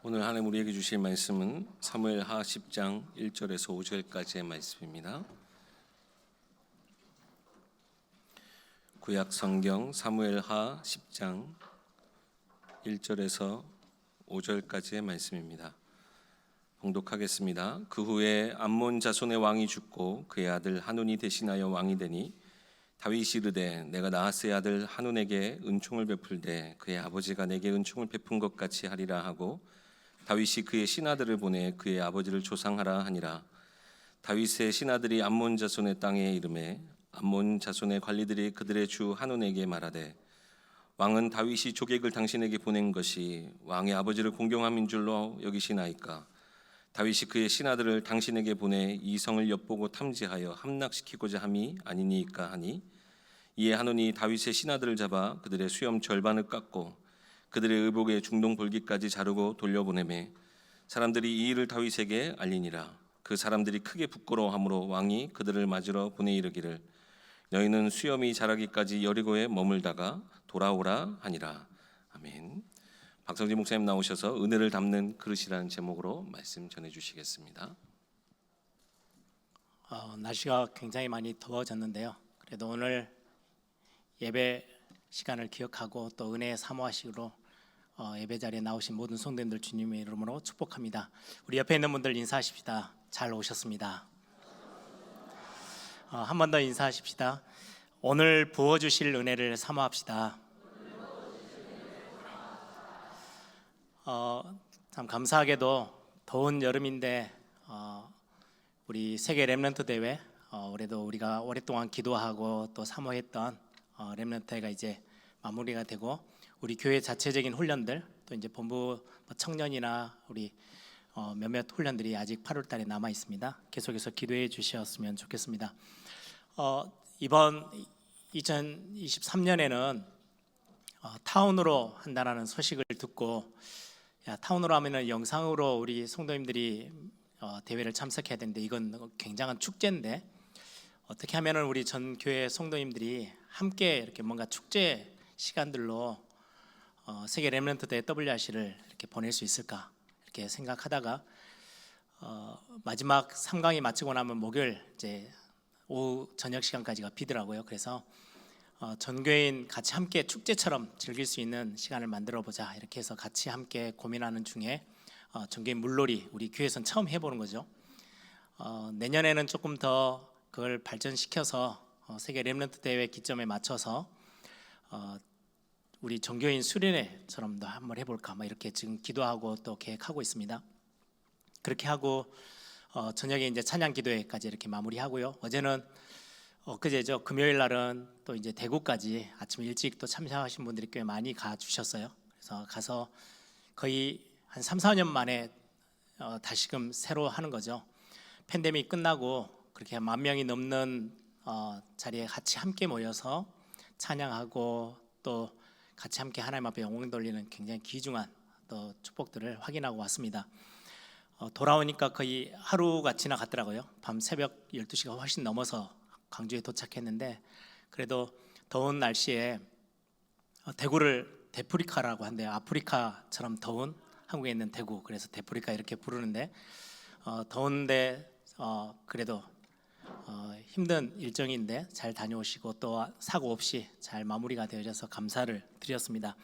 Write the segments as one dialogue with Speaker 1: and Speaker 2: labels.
Speaker 1: 오늘 하나님 우리에게 주실 말씀은 사무엘하 10장 1절에서 5절까지의 말씀입니다. 구약 성경 사무엘하 10장 1절에서 5절까지의 말씀입니다. 봉독하겠습니다. 그 후에 암몬 자손의 왕이 죽고 그의 아들 하눈이 대신하여 왕이 되니 다윗이 이르되 내가 나하스의 아들 하눈에게 은총을 베풀되 그의 아버지가 내게 은총을 베푼 것 같이 하리라 하고 다윗이 그의 신하들을 보내 그의 아버지를 조상하라 하니라. 다윗의 신하들이 암몬 자손의 땅에 이르매 암몬 자손의 관리들이 그들의 주 하눈에게 말하되 왕은 다윗이 조객을 당신에게 보낸 것이 왕의 아버지를 공경함인 줄로 여기시나이까. 다윗이 그의 신하들을 당신에게 보내 이 성을 엿보고 탐지하여 함락시키고자 함이 아니니까 하니, 이에 하눈이 다윗의 신하들을 잡아 그들의 수염 절반을 깎고 그들의 의복의 중동 볼기까지 자르고 돌려보내매 사람들이 이 일을 다윗에게 알리니라. 그 사람들이 크게 부끄러워하므로 왕이 그들을 맞으러 보내 이르기를 너희는 수염이 자라기까지 여리고에 머물다가 돌아오라 하니라. 아멘. 박성진 목사님 나오셔서 은혜를 담는 그릇이라는 제목으로 말씀 전해주시겠습니다.
Speaker 2: 날씨가 굉장히 많이 더워졌는데요. 그래도 오늘 예배 시간을 기억하고 또 은혜의 사모하시기로 예배 자리에 나오신 모든 성도님들 주님의 이름으로 축복합니다. 우리 옆에 있는 분들 인사하십시다. 잘 오셨습니다. 한 번 더 인사하십시다. 오늘 부어주실 은혜를 사모합시다. 참 감사하게도 더운 여름인데 우리 세계 렘넌트 대회 올해도 우리가 오랫동안 기도하고 또 사모했던 렘넌트가 이제 마무리가 되고 우리 교회 자체적인 훈련들 또 이제 본부 청년이나 우리 몇몇 훈련들이 아직 8월 달에 남아 있습니다. 계속해서 기도해 주셨으면 좋겠습니다. 이번 2023년에는 타운으로 한다는 소식을 듣고 타운으로 하면은 영상으로 우리 성도님들이 대회를 참석해야 되는데 이건 굉장한 축제인데 어떻게 하면은 우리 전 교회 성도님들이 함께 이렇게 뭔가 축제 시간들로 세계 렘넌트 대회 WRC를 이렇게 보낼 수 있을까 이렇게 생각하다가 마지막 3강이 마치고 나면 목요일 이제 오후 저녁 시간까지가 비더라고요. 그래서 전교인 같이 함께 축제처럼 즐길 수 있는 시간을 만들어 보자 이렇게 해서 같이 함께 고민하는 중에 전교인 물놀이 우리 교회에서는 처음 해보는 거죠. 내년에는 조금 더 그걸 발전시켜서 세계 렘넌트 대회 기점에 맞춰서 우리 전교인 수련회처럼도 한번 해볼까 이렇게 지금 기도하고 또 계획하고 있습니다. 그렇게 하고 저녁에 이제 찬양 기도회까지 이렇게 마무리하고요. 어제는 엊그제죠. 금요일 날은 또 이제 대구까지 아침 일찍 또 참석하신 분들이 꽤 많이 가 주셨어요. 그래서 가서 거의 한 3, 4년 만에 다시금 새로 하는 거죠. 팬데믹 끝나고 그렇게 10,000명이 넘는 자리에 같이 함께 모여서 찬양하고 또 같이 함께 하나님 앞에 영광 돌리는 굉장히 귀중한 또 축복들을 확인하고 왔습니다. 돌아오니까 거의 하루가 지나갔더라고요. 밤 새벽 12시가 훨씬 넘어서 광주에 도착했는데 그래도 더운 날씨에 대구를 데프리카라고 한대요. 아프리카처럼 더운 한국에 있는 대구, 그래서 데프리카 이렇게 부르는데 더운데 그래도 힘든 일정인데 잘 다녀오시고 또 사고 없이 잘 마무리가 되어져서 감사를 드렸습니다.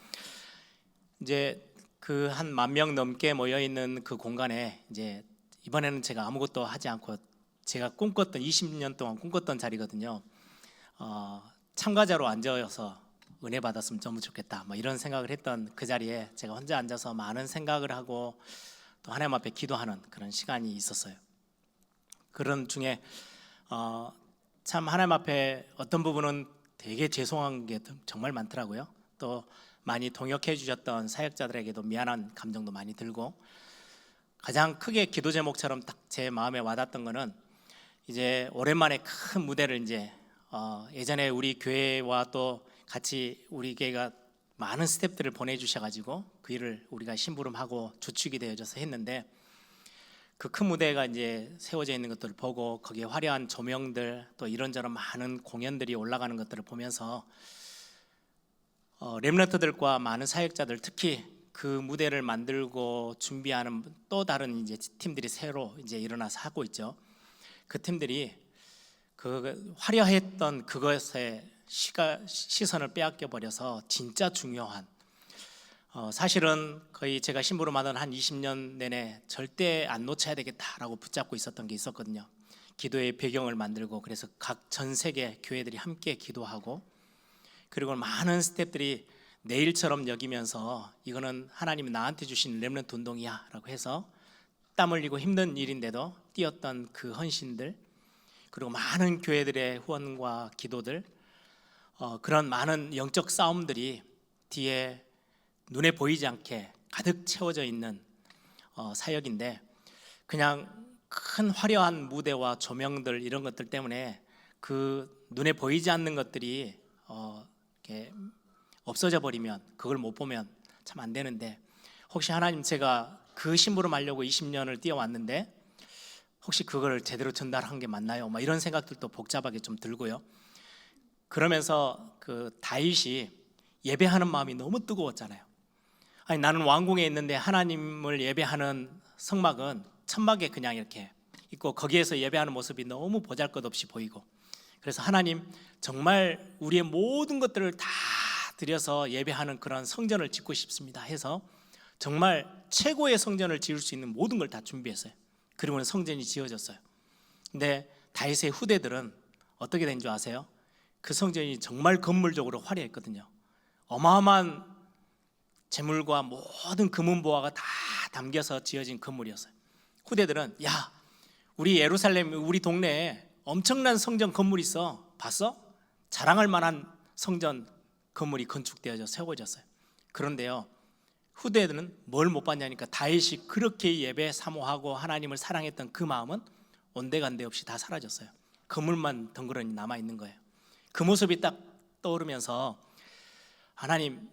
Speaker 2: 이제 그 한 10,000명 넘게 모여 있는 그 공간에 이제 이번에는 제가 아무것도 하지 않고 제가 꿈꿨던 20년 동안 꿈꿨던 자리거든요. 참가자로 앉아서 은혜 받았으면 너무 좋겠다 이런 생각을 했던 그 자리에 제가 혼자 앉아서 많은 생각을 하고 또 하나님 앞에 기도하는 그런 시간이 있었어요. 그런 중에 참 하나님 앞에 어떤 부분은 되게 죄송한 게 정말 많더라고요. 또 많이 동역해 주셨던 사역자들에게도 미안한 감정도 많이 들고 가장 크게 기도 제목처럼 딱 제 마음에 와닿았던 거는 이제 오랜만에 큰 무대를 이제 예전에 우리 교회와 또 같이 우리 교회가 많은 스태프들을 보내주셔가지고 그 일을 우리가 심부름하고 주축이 되어져서 했는데 그 큰 무대가 이제 세워져 있는 것들을 보고 거기에 화려한 조명들 또 이런저런 많은 공연들이 올라가는 것들을 보면서 렘넌트들과 많은 사역자들 특히 그 무대를 만들고 준비하는 또 다른 이제 팀들이 새로 이제 일어나서 하고 있죠. 그 팀들이 그 화려했던 그것에 시선을 빼앗겨 버려서 진짜 중요한 사실은 거의 제가 신부로 맡은 한 20년 내내 절대 안 놓쳐야 되겠다라고 붙잡고 있었던 게 있었거든요. 기도의 배경을 만들고 그래서 각 전 세계 교회들이 함께 기도하고 그리고 많은 스태프들이 내일처럼 여기면서 이거는 하나님이 나한테 주신 렘넌트 운동이야 라고 해서 땀 흘리고 힘든 일인데도 뛰었던 그 헌신들 그리고 많은 교회들의 후원과 기도들 그런 많은 영적 싸움들이 뒤에 눈에 보이지 않게 가득 채워져 있는 사역인데 그냥 큰 화려한 무대와 조명들 이런 것들 때문에 그 눈에 보이지 않는 것들이 이렇게 없어져 버리면 그걸 못 보면 참 안 되는데 혹시 하나님 제가 그 심부름 하려고 20년을 뛰어왔는데 혹시 그걸 제대로 전달한 게 맞나요? 막 이런 생각들도 복잡하게 좀 들고요. 그러면서 그 다윗이 예배하는 마음이 너무 뜨거웠잖아요. 아니 나는 왕궁에 있는데 하나님을 예배하는 성막은 천막에 그냥 이렇게 있고 거기에서 예배하는 모습이 너무 보잘것없이 보이고 그래서 하나님 정말 우리의 모든 것들을 다 들여서 예배하는 그런 성전을 짓고 싶습니다 해서 정말 최고의 성전을 지을 수 있는 모든 걸 다 준비했어요. 그리고는 성전이 지어졌어요. 근데 다윗의 후대들은 어떻게 된 줄 아세요? 그 성전이 정말 건물적으로 화려했거든요. 어마어마한 재물과 모든 금은보화가 다 담겨서 지어진 건물이었어요. 후대들은 야 우리 예루살렘 우리 동네에 엄청난 성전 건물이 있어 봤어? 자랑할 만한 성전 건물이 건축되어져 세워졌어요. 그런데요 후대들은 뭘 못 봤냐니까 다윗이 그렇게 예배 사모하고 하나님을 사랑했던 그 마음은 온데간데 없이 다 사라졌어요. 건물만 덩그러니 남아있는 거예요. 그 모습이 딱 떠오르면서 하나님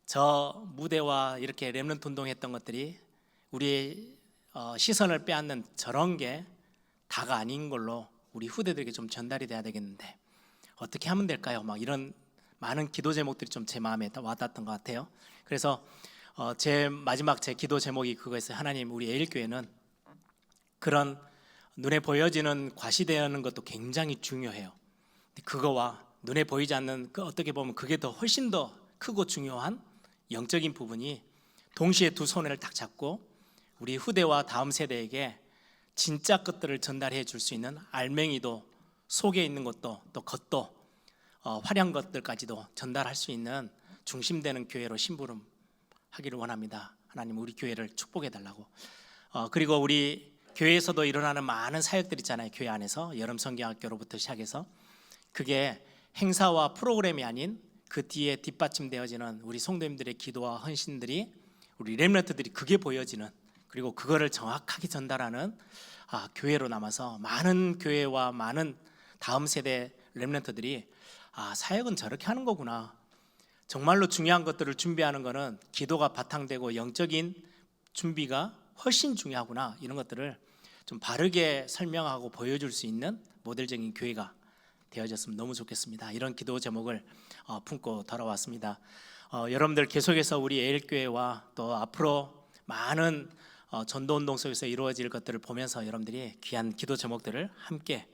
Speaker 2: 저 무대와 이렇게 렘넌트 운동했던 것들이 우리의 시선을 빼앗는 저런 게 다가 아닌 걸로 우리 후대들에게 좀 전달이 돼야 되겠는데 어떻게 하면 될까요? 막 이런 많은 기도 제목들이 좀 제 마음에 와닿았던 것 같아요. 그래서 제 마지막 제 기도 제목이 그거였어요. 하나님 우리 에일교회는 그런 눈에 보여지는 과시되는 것도 굉장히 중요해요. 그거와 눈에 보이지 않는 그 어떻게 보면 그게 더 훨씬 더 크고 중요한 영적인 부분이 동시에 두 손을 딱 잡고 우리 후대와 다음 세대에게 진짜 것들을 전달해 줄 수 있는 알맹이도 속에 있는 것도 또 겉도 화려한 것들까지도 전달할 수 있는 중심되는 교회로 심부름하기를 원합니다. 하나님 우리 교회를 축복해 달라고. 그리고 우리 교회에서도 일어나는 많은 사역들 있잖아요. 교회 안에서 여름 성경학교로부터 시작해서 그게 행사와 프로그램이 아닌 그 뒤에 뒷받침되어지는 우리 성도님들의 기도와 헌신들이 우리 렘넌트들이 그게 보여지는 그리고 그거를 정확하게 전달하는 교회로 남아서 많은 교회와 많은 다음 세대 렘넌트들이 사역은 저렇게 하는 거구나. 정말로 중요한 것들을 준비하는 거는 기도가 바탕되고 영적인 준비가 훨씬 중요하구나. 이런 것들을 좀 바르게 설명하고 보여줄 수 있는 모델적인 교회가 되어졌으면 너무 좋겠습니다. 이런 기도 제목을 품고 돌아왔습니다. 여러분들 계속해서 우리 에일교회와 또 앞으로 많은 전도운동 속에서 이루어질 것들을 보면서 여러분들이 귀한 기도 제목들을 함께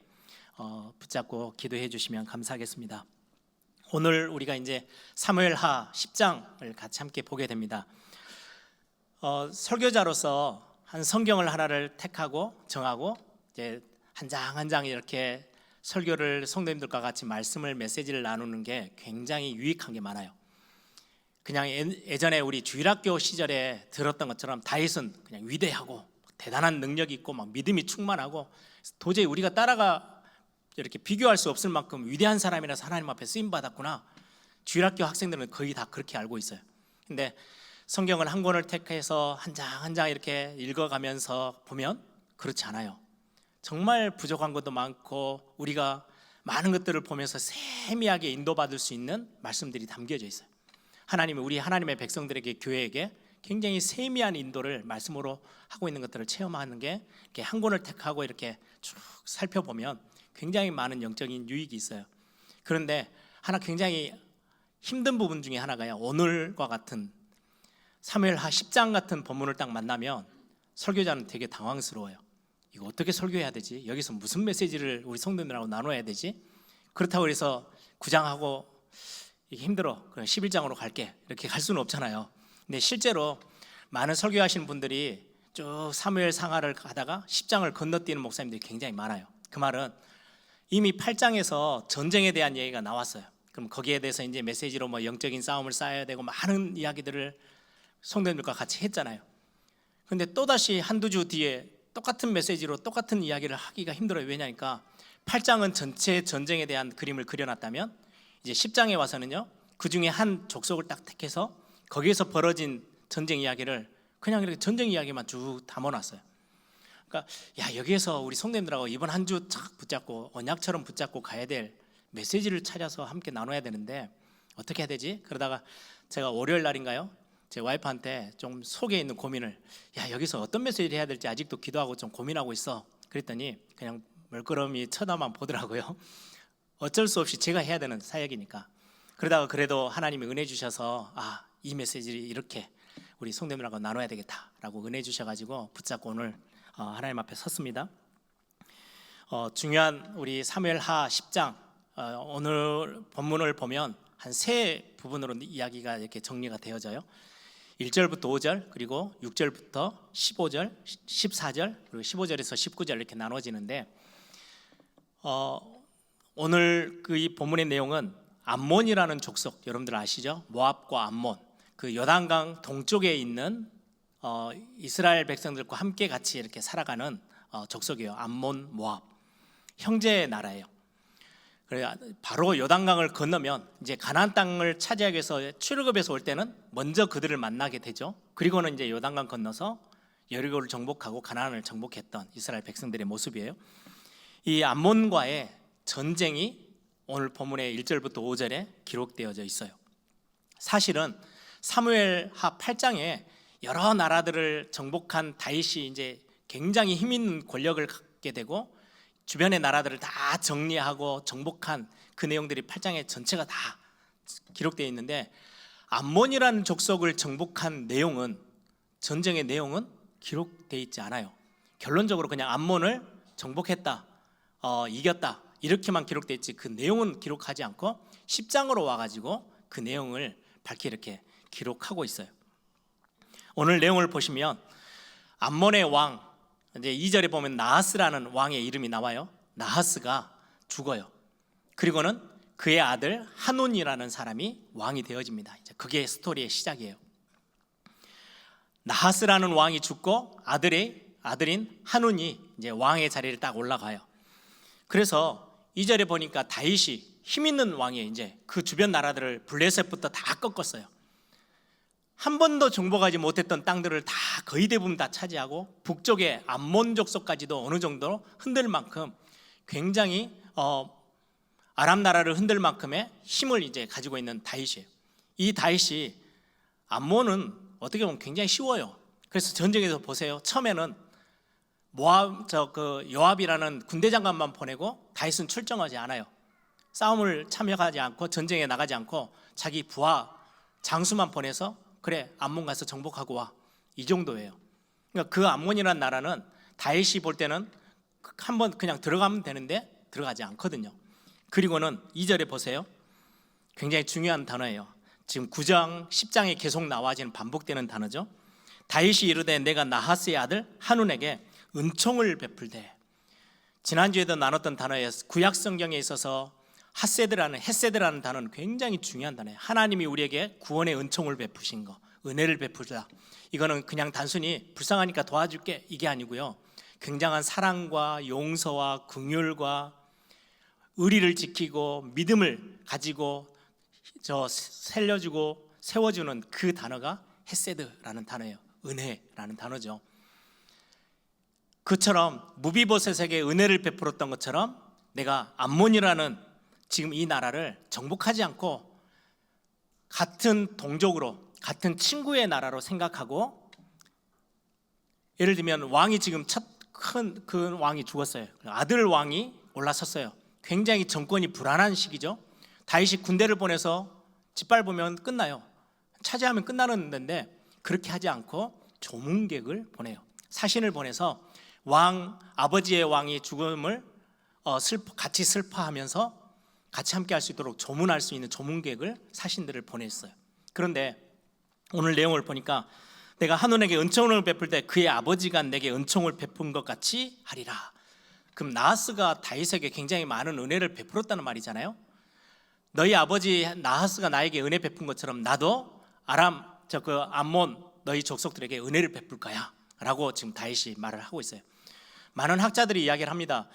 Speaker 2: 붙잡고 기도해 주시면 감사하겠습니다. 오늘 우리가 이제 사무엘하 10장을 같이 함께 보게 됩니다. 설교자로서 한 성경을 하나를 택하고 정하고 이제 한 장 한 장 이렇게 설교를 성도님들과 같이 말씀을 메시지를 나누는 게 굉장히 유익한 게 많아요. 그냥 예전에 우리 주일학교 시절에 들었던 것처럼 다윗은 그냥 위대하고 대단한 능력이 있고 막 믿음이 충만하고 도저히 우리가 따라가 이렇게 비교할 수 없을 만큼 위대한 사람이라서 하나님 앞에 쓰임 받았구나. 주일학교 학생들은 거의 다 그렇게 알고 있어요. 근데 성경을 한 권을 택해서 한 장 한 장 이렇게 읽어가면서 보면 그렇지 않아요. 정말 부족한 것도 많고 우리가 많은 것들을 보면서 세미하게 인도받을 수 있는 말씀들이 담겨져 있어요. 하나님이 우리 하나님의 백성들에게 교회에게 굉장히 세미한 인도를 말씀으로 하고 있는 것들을 체험하는 게 이렇게 한 권을 택하고 이렇게 쭉 살펴보면 굉장히 많은 영적인 유익이 있어요. 그런데 하나 굉장히 힘든 부분 중에 하나가요. 오늘과 같은 사무엘하 10장 같은 본문을 딱 만나면 설교자는 되게 당황스러워요. 이거 어떻게 설교해야 되지? 여기서 무슨 메시지를 우리 성도들하고 나눠야 되지? 그렇다고 해서 9장하고 이게 힘들어, 그럼 11장으로 갈게, 이렇게 갈 수는 없잖아요. 근데 실제로 많은 설교하시는 분들이 쭉 사무엘 상하를 가다가 10장을 건너뛰는 목사님들이 굉장히 많아요. 그 말은 이미 8장에서 전쟁에 대한 얘기가 나왔어요. 그럼 거기에 대해서 이제 메시지로 뭐 영적인 싸움을 쌓아야 되고 많은 이야기들을 성도님들과 같이 했잖아요. 근데 또다시 한두 주 뒤에 똑같은 메시지로 똑같은 이야기를 하기가 힘들어요. 왜냐니까 8장은 전체 전쟁에 대한 그림을 그려놨다면 이제 10장에 와서는요, 그 중에 한 족속을 딱 택해서 거기에서 벌어진 전쟁 이야기를 그냥 이렇게 전쟁 이야기만 쭉 담아놨어요. 그러니까 야, 여기에서 우리 성도님들하고 이번 한 주 착 붙잡고 언약처럼 붙잡고 가야 될 메시지를 찾아서 함께 나눠야 되는데 어떻게 해야 되지? 그러다가 제가 월요일 날인가요? 제 와이프한테 좀 속에 있는 고민을, 야, 여기서 어떤 메시지를 해야 될지 아직도 기도하고 좀 고민하고 있어. 그랬더니 그냥 멀끄러미 쳐다만 보더라고요. 어쩔 수 없이 제가 해야 되는 사역이니까. 그러다가 그래도 하나님이 은혜 주셔서 이 메시지를 이렇게 우리 성도님들하고 나눠야 되겠다라고 은혜 주셔가지고 붙잡고 오늘 하나님 앞에 섰습니다. 중요한 우리 사무엘하 10장 오늘 본문을 보면 한 세 부분으로 이야기가 이렇게 정리가 되어져요. 1절부터 5절, 그리고 6절부터 15절, 14절, 그리고 15절에서 19절 이렇게 나눠지는데 오늘 그 이 본문의 내용은 암몬이라는 족속, 여러분들 아시죠? 모압과 암몬, 그 요단강 동쪽에 있는 이스라엘 백성들과 함께 같이 이렇게 살아가는 족속이에요. 암몬, 모압, 형제 나라예요. 그래 바로 요단강을 건너면 이제 가나안 땅을 차지하기 위해서 출애굽에서 올 때는 먼저 그들을 만나게 되죠. 그리고는 이제 요단강 건너서 여리고를 정복하고 가나안을 정복했던 이스라엘 백성들의 모습이에요. 이 암몬과의 전쟁이 오늘 본문의 1절부터 5절에 기록되어져 있어요. 사실은 사무엘하 8장에 여러 나라들을 정복한 다윗이 이제 굉장히 힘 있는 권력을 갖게 되고 주변의 나라들을 다 정리하고 정복한 그 내용들이 8장에 전체가 다 기록되어 있는데 암몬이라는 족속을 정복한 내용은, 전쟁의 내용은 기록되어 있지 않아요. 결론적으로 그냥 암몬을 정복했다, 이겼다 이렇게만 기록되어 있지 그 내용은 기록하지 않고 10장으로 와가지고 그 내용을 밝히 이렇게 기록하고 있어요. 오늘 내용을 보시면 암몬의 왕, 이제 2절에 보면 나하스라는 왕의 이름이 나와요. 나하스가 죽어요. 그리고는 그의 아들 한온이라는 사람이 왕이 되어집니다. 이제 그게 스토리의 시작이에요. 나하스라는 왕이 죽고 아들인 한온이 이제 왕의 자리를 딱 올라가요. 그래서 2절에 보니까 다윗이 힘 있는 왕이에요. 이제 그 주변 나라들을 블레셋부터 다 꺾었어요. 한 번도 정복하지 못했던 땅들을 다 거의 대부분 다 차지하고 북쪽의 암몬 족속까지도 어느 정도 흔들 만큼 굉장히 아람 나라를 흔들 만큼의 힘을 이제 가지고 있는 다윗이에요. 이 다윗이 암몬은 어떻게 보면 굉장히 쉬워요. 그래서 전쟁에서 보세요. 처음에는 요압이라는 군대 장관만 보내고 다윗은 출정하지 않아요. 싸움을 참여하지 않고 전쟁에 나가지 않고 자기 부하 장수만 보내서 그래 암몬 가서 정복하고 와, 이 정도예요. 그러니까 그 암몬이라는 나라는 다윗이 볼 때는 한번 그냥 들어가면 되는데 들어가지 않거든요. 그리고는 2절에 보세요. 굉장히 중요한 단어예요. 지금 9장 10장에 계속 나와지는 반복되는 단어죠. 다윗이 이르되 내가 나하스의 아들 한운에게 은총을 베풀되, 지난주에도 나눴던 단어예요. 구약 성경에 있어서 헤세드라는 단어는 굉장히 중요한 단어예요. 하나님이 우리에게 구원의 은총을 베푸신 거, 은혜를 베푸다. 이거는 그냥 단순히 불쌍하니까 도와줄게 이게 아니고요. 굉장한 사랑과 용서와 긍휼과 의리를 지키고 믿음을 가지고 살려주고 세워주는 그 단어가 헤세드라는 단어예요. 은혜라는 단어죠. 그처럼 무비보셋에게 은혜를 베풀었던 것처럼 내가 암몬이라는 지금 이 나라를 정복하지 않고 같은 동족으로, 같은 친구의 나라로 생각하고, 예를 들면 왕이 지금 큰 그 왕이 죽었어요. 아들 왕이 올라섰어요. 굉장히 정권이 불안한 시기죠. 다윗이 군대를 보내서 짓밟으면 끝나요. 차지하면 끝나는 데인데 그렇게 하지 않고 조문객을 보내요. 사신을 보내서 아버지의 왕이 죽음을 같이 슬퍼하면서 같이 함께 할 수 있도록 조문할 수 있는 조문객을, 사신들을 보냈어요. 그런데 오늘 내용을 보니까 내가 한온에게 은총을 베풀 때 그의 아버지가 내게 은총을 베푼 것 같이 하리라. 그럼 나하스가 다윗에게 굉장히 많은 은혜를 베풀었다는 말이잖아요. 너희 아버지 나하스가 나에게 은혜 베푼 것처럼 나도 암몬 너희 족속들에게 은혜를 베풀 거야 라고 지금 다윗이 말을 하고 있어요. 많은 학자들이 이야기를 합니다.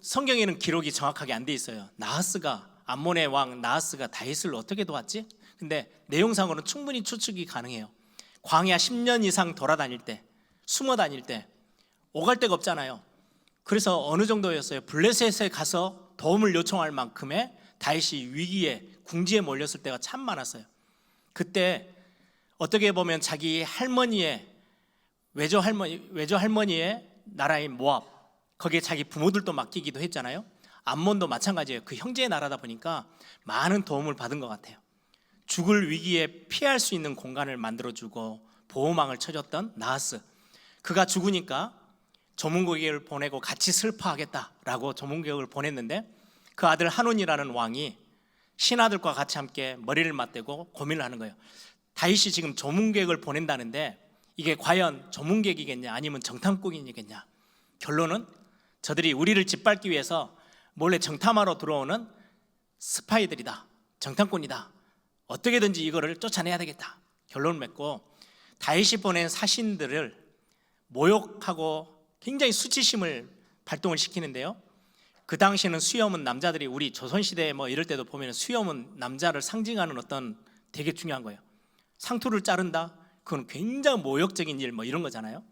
Speaker 2: 성경에는 기록이 정확하게 안 돼 있어요. 암몬의 왕 나하스가 다윗을 어떻게 도왔지? 근데 내용상으로는 충분히 추측이 가능해요. 광야 10년 이상 돌아다닐 때, 숨어 다닐 때 오갈 데가 없잖아요. 그래서 어느 정도였어요? 블레셋에 가서 도움을 요청할 만큼의 다윗이 위기에, 궁지에 몰렸을 때가 참 많았어요. 그때 어떻게 보면 자기 외조 할머니의 나라인 모압, 거기에 자기 부모들도 맡기기도 했잖아요. 암몬도 마찬가지예요. 그 형제의 나라다 보니까 많은 도움을 받은 것 같아요. 죽을 위기에 피할 수 있는 공간을 만들어주고 보호망을 쳐줬던 나하스, 그가 죽으니까 조문객을 보내고 같이 슬퍼하겠다라고 조문객을 보냈는데 그 아들 한온이라는 왕이 신하들과 같이 함께 머리를 맞대고 고민을 하는 거예요. 다윗이 지금 조문객을 보낸다는데 이게 과연 조문객이겠냐 아니면 정탐꾼이겠냐. 결론은 저들이 우리를 짓밟기 위해서 몰래 정탐하러 들어오는 스파이들이다, 정탐꾼이다, 어떻게든지 이거를 쫓아내야 되겠다 결론을 맺고 다윗이 보낸 사신들을 모욕하고 굉장히 수치심을 발동을 시키는데요. 그 당시에는 수염은 남자들이, 우리 조선시대 이럴 때도 보면 수염은 남자를 상징하는 어떤 되게 중요한 거예요. 상투를 자른다? 그건 굉장히 모욕적인 일 이런 거잖아요.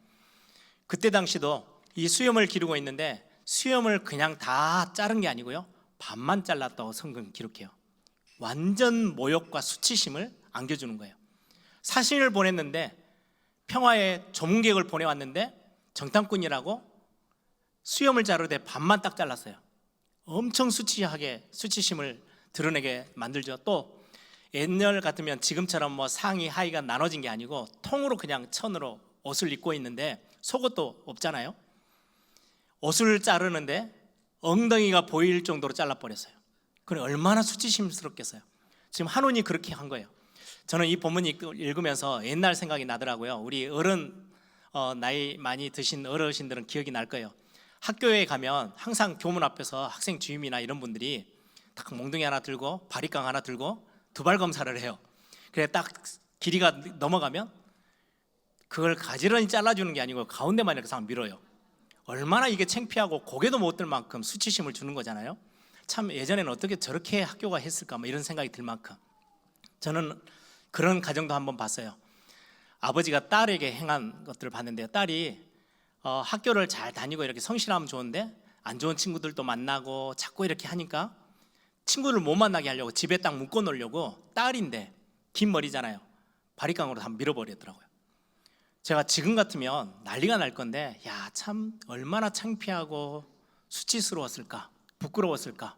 Speaker 2: 그때 당시도 이 수염을 기르고 있는데 수염을 그냥 다 자른 게 아니고요, 반만 잘랐다고 성경 기록해요. 완전 모욕과 수치심을 안겨주는 거예요. 사신을 보냈는데 평화의 조문객을 보내왔는데 정탐꾼이라고 수염을 자르되 반만 딱 잘랐어요. 엄청 수치심을 드러내게 만들죠. 또 옛날 같으면 지금처럼 상의 하의가 나눠진 게 아니고 통으로 그냥 천으로 옷을 입고 있는데 속옷도 없잖아요. 옷을 자르는데 엉덩이가 보일 정도로 잘라버렸어요. 그럼 얼마나 수치심스럽겠어요. 지금 한온이 그렇게 한 거예요. 저는 이 본문 읽으면서 옛날 생각이 나더라고요. 우리 나이 많이 드신 어르신들은 기억이 날 거예요. 학교에 가면 항상 교문 앞에서 학생 주임이나 이런 분들이 딱 몽둥이 하나 들고 바리깡 하나 들고 두발 검사를 해요. 그래 딱 길이가 넘어가면 그걸 가지런히 잘라주는 게 아니고 가운데만 이렇게 상 밀어요. 얼마나 이게 창피하고 고개도 못 들 만큼 수치심을 주는 거잖아요. 참 예전에는 어떻게 저렇게 학교가 했을까 이런 생각이 들 만큼. 저는 그런 가정도 한번 봤어요. 아버지가 딸에게 행한 것들을 봤는데요. 딸이 학교를 잘 다니고 이렇게 성실하면 좋은데 안 좋은 친구들도 만나고 자꾸 이렇게 하니까 친구를 못 만나게 하려고 집에 딱 묶어 놓으려고 딸인데 긴 머리잖아요, 바리깡으로 다 밀어버리더라고요. 제가 지금 같으면 난리가 날 건데 참 얼마나 창피하고 수치스러웠을까, 부끄러웠을까.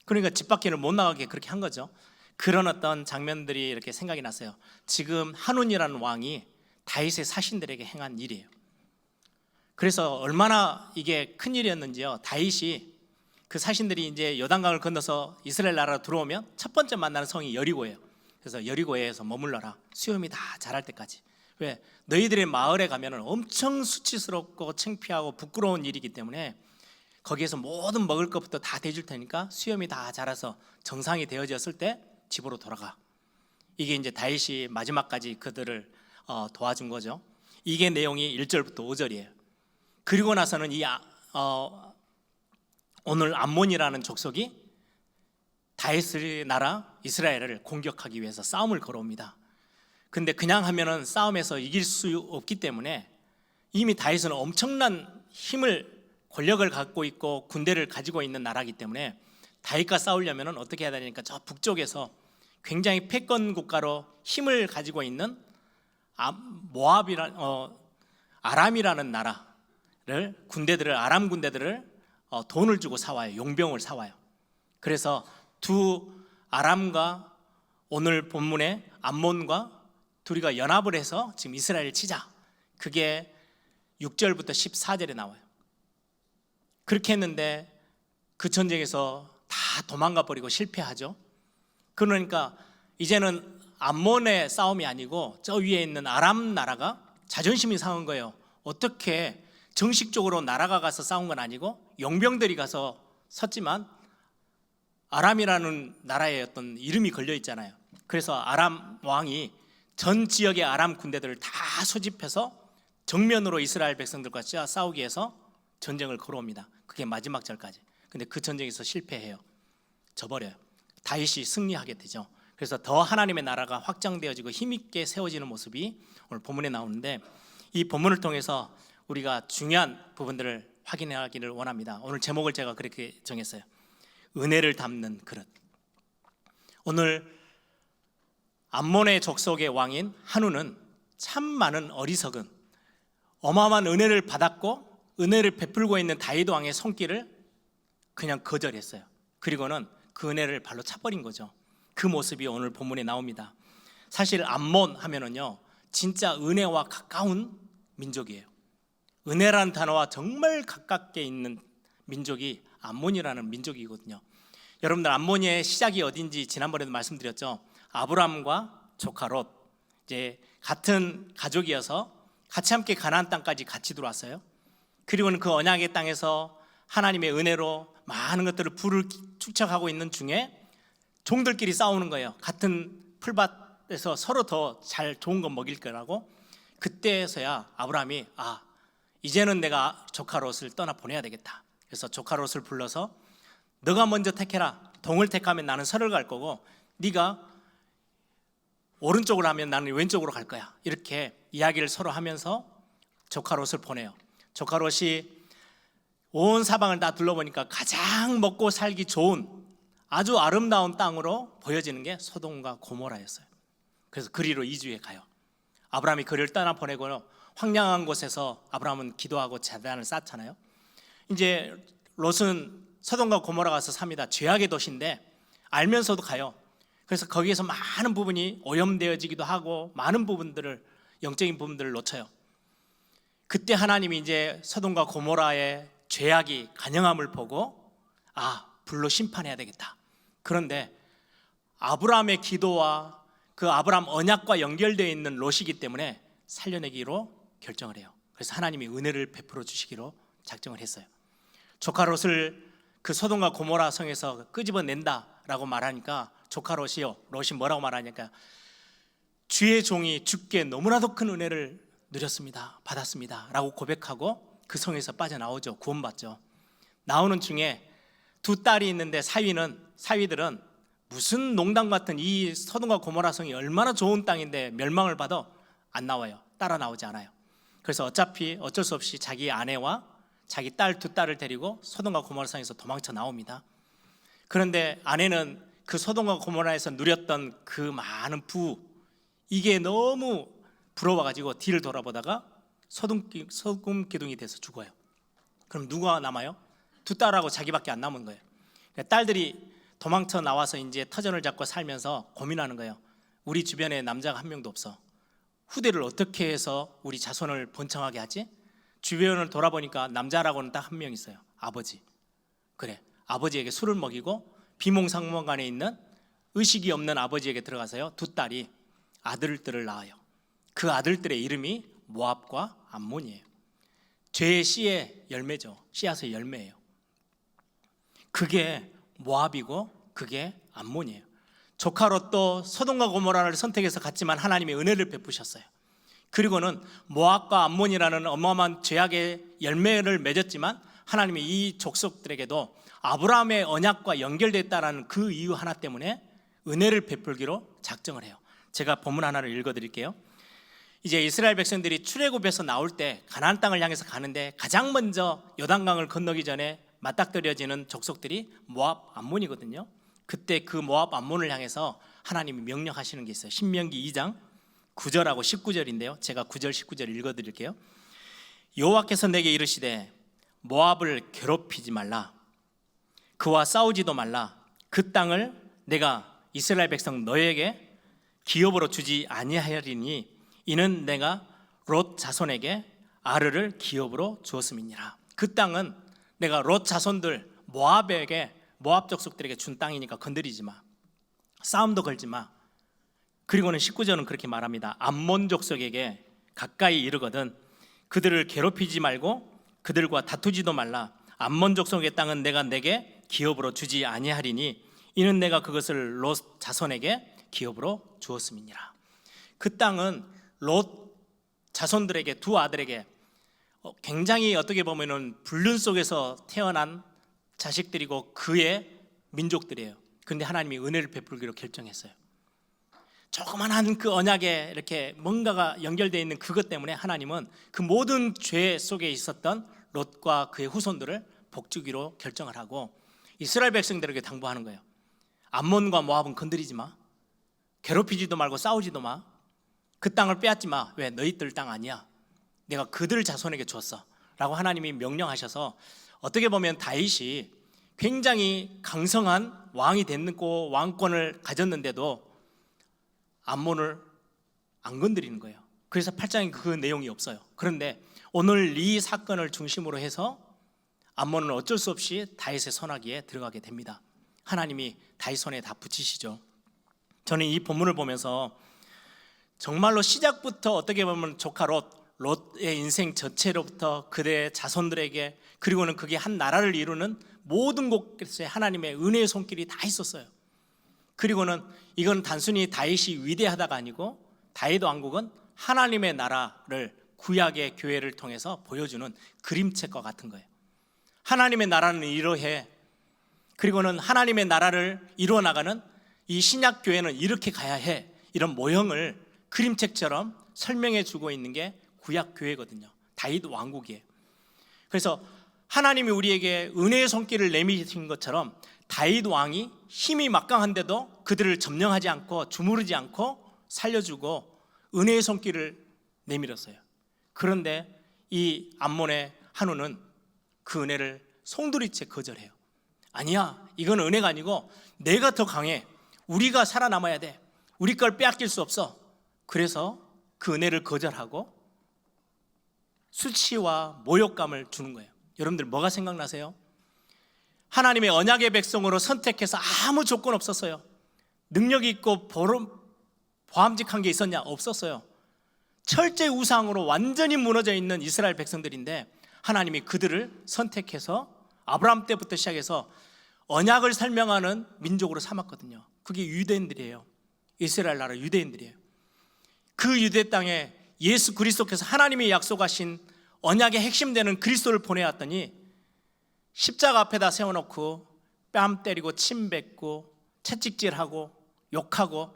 Speaker 2: 그러니까 집 밖에를 못 나가게 그렇게 한 거죠. 그런 어떤 장면들이 이렇게 생각이 났어요. 지금 한온이라는 왕이 다윗의 사신들에게 행한 일이에요. 그래서 얼마나 이게 큰 일이었는지요. 다윗이 그 사신들이 이제 요단강을 건너서 이스라엘 나라로 들어오면 첫 번째 만나는 성이 여리고예요. 그래서 여리고에서 머물러라, 수염이 다 자랄 때까지. 왜? 너희들의 마을에 가면은 엄청 수치스럽고 창피하고 부끄러운 일이기 때문에 거기에서 모든 먹을 것부터 다 대줄 테니까 수염이 다 자라서 정상이 되어졌을 때 집으로 돌아가. 이게 이제 다윗이 마지막까지 그들을 도와준 거죠. 이게 내용이 1절부터 5절이에요. 그리고 나서는 오늘 암몬이라는 족속이 다윗의 나라 이스라엘을 공격하기 위해서 싸움을 걸어옵니다. 근데 그냥 하면은 싸움에서 이길 수 없기 때문에 이미 다윗은 엄청난 권력을 갖고 있고 군대를 가지고 있는 나라이기 때문에 다윗과 싸우려면 어떻게 해야 되니까 저 북쪽에서 굉장히 패권 국가로 힘을 가지고 있는 아람이라는 나라를 아람 군대들을 돈을 주고 사와요. 용병을 사와요. 그래서 두 아람과 오늘 본문의 암몬과 둘이가 연합을 해서 지금 이스라엘을 치자. 그게 6절부터 14절에 나와요. 그렇게 했는데 그 전쟁에서 다 도망가 버리고 실패하죠. 그러니까 이제는 암몬의 싸움이 아니고 저 위에 있는 아람 나라가 자존심이 상한 거예요. 어떻게 정식적으로 나라가 가서 싸운 건 아니고 용병들이 가서 섰지만 아람이라는 나라의 어떤 이름이 걸려 있잖아요. 그래서 아람 왕이 전 지역의 아람 군대들을 다 소집해서 정면으로 이스라엘 백성들과 싸우기 위해서 전쟁을 걸어옵니다. 그게 마지막 절까지. 근데 그 전쟁에서 실패해요. 져버려요. 다윗이 승리하게 되죠. 그래서 더 하나님의 나라가 확장되어지고 힘있게 세워지는 모습이 오늘 본문에 나오는데, 이 본문을 통해서 우리가 중요한 부분들을 확인하기를 원합니다. 오늘 제목을 제가 그렇게 정했어요. 은혜를 담는 그릇. 오늘 암몬의 족속의 왕인 한우는 참 많은 어리석은, 어마어마한 은혜를 받았고 은혜를 베풀고 있는 다윗 왕의 손길을 그냥 거절했어요. 그리고는 그 은혜를 발로 차버린 거죠. 그 모습이 오늘 본문에 나옵니다. 사실 암몬 하면은요, 진짜 은혜와 가까운 민족이에요. 은혜라는 단어와 정말 가깝게 있는 민족이 암몬이라는 민족이거든요. 여러분들, 암몬의 시작이 어딘지 지난번에도 말씀드렸죠. 아브람과 조카 롯, 이제 같은 가족이어서 같이 함께 가나안 땅까지 같이 들어왔어요. 그리고는 그 언약의 땅에서 하나님의 은혜로 많은 것들을 부를 축적하고 있는 중에 종들끼리 싸우는 거예요. 같은 풀밭에서 서로 더 잘 좋은 거 먹일 거라고. 그때서야 아브라함이 이제는 내가 조카 롯을 떠나 보내야 되겠다. 그래서 조카 롯을 불러서 너가 먼저 택해라. 동을 택하면 나는 서를 갈 거고, 네가 오른쪽으로 하면 나는 왼쪽으로 갈 거야. 이렇게 이야기를 서로 하면서 조카 롯을 보내요. 조카 롯이 온 사방을 다 둘러보니까 가장 먹고 살기 좋은 아주 아름다운 땅으로 보여지는 게 소돔과 고모라였어요. 그래서 그리로 이주해 가요. 아브라함이 그를 떠나 보내고 황량한 곳에서 아브라함은 기도하고 제단을 쌓잖아요. 이제 롯은 소돔과 고모라 가서 삽니다. 죄악의 도시인데 알면서도 가요. 그래서 거기에서 많은 부분이 오염되어지기도 하고 많은 부분들을, 영적인 부분들을 놓쳐요. 그때 하나님이 이제 소돔과 고모라의 죄악이 간영함을 보고 불로 심판해야 되겠다. 그런데 아브라함의 기도와 그 아브라함 언약과 연결되어 있는 롯이기 때문에 살려내기로 결정을 해요. 그래서 하나님이 은혜를 베풀어 주시기로 작정을 했어요. 조카 롯을 그 소돔과 고모라 성에서 끄집어낸다라고 말하니까 조카 롯이 뭐라고 말하니까, 주의 종이 주께 너무나도 큰 은혜를 누렸습니다. 받았습니다. 라고 고백하고 그 성에서 빠져나오죠. 구원받죠. 나오는 중에 두 딸이 있는데 사위들은 무슨 농담 같은 이 소돔과 고모라 성이 얼마나 좋은 땅인데 멸망을 받아 안 나와요. 따라 나오지 않아요. 그래서 어차피 어쩔 수 없이 자기 아내와 자기 딸 두 딸을 데리고 소돔과 고모라 성에서 도망쳐 나옵니다. 그런데 아내는 그 소돔과 고모라에서 누렸던 그 많은 이게 너무 부러워가지고 뒤를 돌아보다가 소금 기둥이 돼서 죽어요. 그럼 누가 남아요? 두 딸하고 자기밖에 안 남은 거예요. 딸들이 도망쳐 나와서 이제 터전을 잡고 살면서 고민하는 거예요. 우리 주변에 남자가 한 명도 없어. 후대를 어떻게 해서 우리 자손을 번창하게 하지? 주변을 돌아보니까 남자라고는 딱 한 명 있어요. 아버지. 그래, 아버지에게 술을 먹이고 비몽사몽간에 있는 의식이 없는 아버지에게 들어가서요, 두 딸이 아들들을 낳아요. 그 아들들의 이름이 모압과 암몬이에요. 죄의 씨의 열매죠. 씨앗의 열매예요. 그게 모압이고 그게 암몬이에요. 조카 롯도 소돔과 고모라를 선택해서 갔지만 하나님이 은혜를 베푸셨어요. 그리고는 모압과 암몬이라는 어마어마한 죄악의 열매를 맺었지만 하나님이 이 족속들에게도 아브라함의 언약과 연결됐다라는 그 이유 하나 때문에 은혜를 베풀기로 작정을 해요. 제가 본문 하나를 읽어드릴게요. 이제 이스라엘 백성들이 출애굽에서 나올 때 가나안 땅을 향해서 가는데 가장 먼저 요단강을 건너기 전에 맞닥뜨려지는 족속들이 모압, 암몬이거든요. 그때 그 모압, 암몬을 향해서 하나님이 명령하시는 게 있어요. 신명기 2장 9절하고 19절인데요. 제가 9절, 19절 읽어드릴게요. 여호와께서 내게 이르시되 모압을 괴롭히지 말라. 그와 싸우지도 말라. 그 땅을 내가 이스라엘 백성 너에게 기업으로 주지 아니하리니 이는 내가 롯 자손에게 아르를 기업으로 주었음이니라. 그 땅은 내가 롯 자손들 모압 족속들에게 준 땅이니까 건드리지 마, 싸움도 걸지 마. 그리고는 19절은 그렇게 말합니다. 암몬 족속에게 가까이 이르거든 그들을 괴롭히지 말고 그들과 다투지도 말라. 암몬 족속의 땅은 내가 내게 기업으로 주지 아니하리니 이는 내가 그것을 롯 자손에게 기업으로 주었음이니라. 그 땅은 롯 자손들에게, 두 아들에게 굉장히 어떻게 보면은 불륜 속에서 태어난 자식들이고 그의 민족들이에요. 그런데 하나님이 은혜를 베풀기로 결정했어요. 조그만한 그 언약에 이렇게 뭔가가 연결되어 있는 그것 때문에 하나님은 그 모든 죄 속에 있었던 롯과 그의 후손들을 복주기로 결정을 하고 이스라엘 백성들에게 당부하는 거예요. 암몬과 모압은 건드리지 마, 괴롭히지도 말고 싸우지도 마, 그 땅을 빼앗지 마. 왜? 너희들 땅 아니야, 내가 그들 자손에게 줬어 라고 하나님이 명령하셔서 어떻게 보면 다윗이 굉장히 강성한 왕이 됐고 왕권을 가졌는데도 암몬을 안 건드리는 거예요. 그래서 8장에 그 내용이 없어요. 그런데 오늘 이 사건을 중심으로 해서 암몬은 어쩔 수 없이 다윗의 손아귀에 들어가게 됩니다. 하나님이 다윗 손에 다 붙이시죠. 저는 이 본문을 보면서 정말로 시작부터 어떻게 보면 조카 롯의 인생 전체로부터 그대의 자손들에게, 그리고는 그게 한 나라를 이루는 모든 곳에 하나님의 은혜의 손길이 다 있었어요. 그리고는 이건 단순히 다윗이 위대하다가 아니고 다윗 왕국은 하나님의 나라를, 구약의 교회를 통해서 보여주는 그림책과 같은 거예요. 하나님의 나라는 이러해, 그리고는 하나님의 나라를 이루어 나가는 이 신약 교회는 이렇게 가야 해, 이런 모형을 그림책처럼 설명해 주고 있는 게 구약 교회거든요. 다윗 왕국이에요. 그래서 하나님이 우리에게 은혜의 손길을 내미신 것처럼 다윗 왕이 힘이 막강한데도 그들을 점령하지 않고 주무르지 않고 살려주고 은혜의 손길을 내밀었어요. 그런데 이 암몬의 한우는 그 은혜를 송두리째 거절해요. 아니야, 이건 은혜가 아니고 내가 더 강해, 우리가 살아남아야 돼, 우리 걸 빼앗길 수 없어. 그래서 그 은혜를 거절하고 수치와 모욕감을 주는 거예요. 여러분들 뭐가 생각나세요? 하나님의 언약의 백성으로 선택해서 아무 조건 없었어요. 능력이 있고 보람직한 게 있었냐? 없었어요. 철제 우상으로 완전히 무너져 있는 이스라엘 백성들인데 하나님이 그들을 선택해서 아브라함 때부터 시작해서 언약을 설명하는 민족으로 삼았거든요. 그게 유대인들이에요. 이스라엘 나라 유대인들이에요. 그 유대 땅에 예수 그리스도께서 하나님이 약속하신 언약의 핵심 되는 그리스도를 보내왔더니 십자가 앞에다 세워놓고 뺨 때리고 침 뱉고 채찍질하고 욕하고